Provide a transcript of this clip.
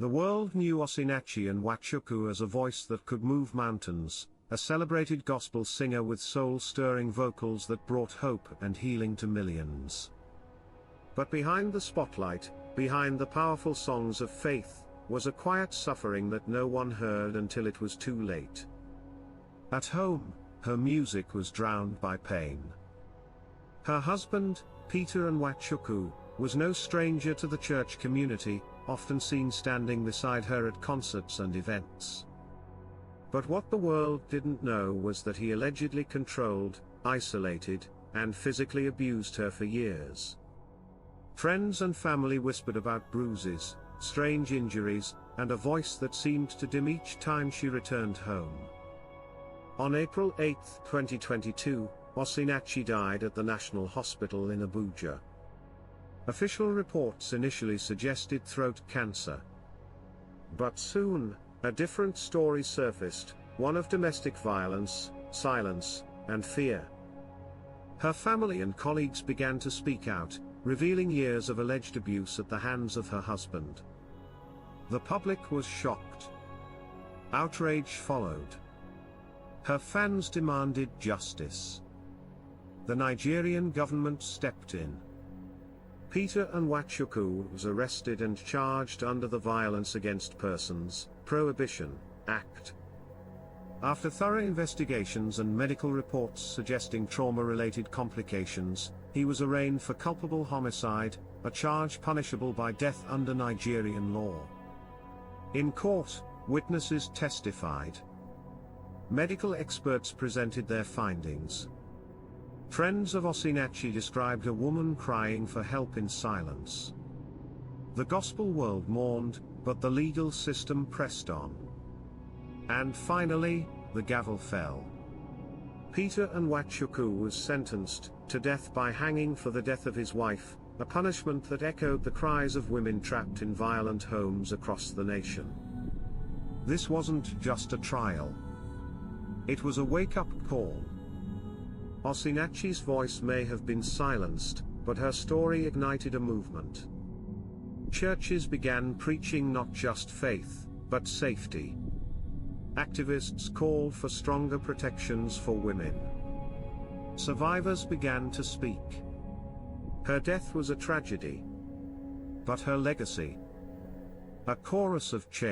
The world knew Osinachi Nwachukwu as a voice that could move mountains, a celebrated gospel singer with soul-stirring vocals that brought hope and healing to millions. But behind the spotlight, behind the powerful songs of faith, was a quiet suffering that no one heard until it was too late. At home, her music was drowned by pain. Her husband, Peter Nwachukwu, was no stranger to the church community, often seen standing beside her at concerts and events. But what the world didn't know was that he allegedly controlled, isolated, and physically abused her for years. Friends and family whispered about bruises, strange injuries, and a voice that seemed to dim each time she returned home. On April 8, 2022, Osinachi died at the National Hospital in Abuja. Official reports initially suggested throat cancer. But soon, a different story surfaced, one of domestic violence, silence, and fear. Her family and colleagues began to speak out, revealing years of alleged abuse at the hands of her husband. The public was shocked. Outrage followed. Her fans demanded justice. The Nigerian government stepped in. Peter Nwachukwu was arrested and charged under the Violence Against Persons Prohibition Act. After thorough investigations and medical reports suggesting trauma-related complications, he was arraigned for culpable homicide, a charge punishable by death under Nigerian law. In court, witnesses testified. Medical experts presented their findings. Friends of Osinachi described a woman crying for help in silence. The gospel world mourned, but the legal system pressed on. And finally, the gavel fell. Peter Nwachukwu was sentenced to death by hanging for the death of his wife, a punishment that echoed the cries of women trapped in violent homes across the nation. This wasn't just a trial. It was a wake-up call. Osinachi's voice may have been silenced, but her story ignited a movement. Churches began preaching not just faith, but safety. Activists called for stronger protections for women. Survivors began to speak. Her death was a tragedy. But her legacy, a chorus of change.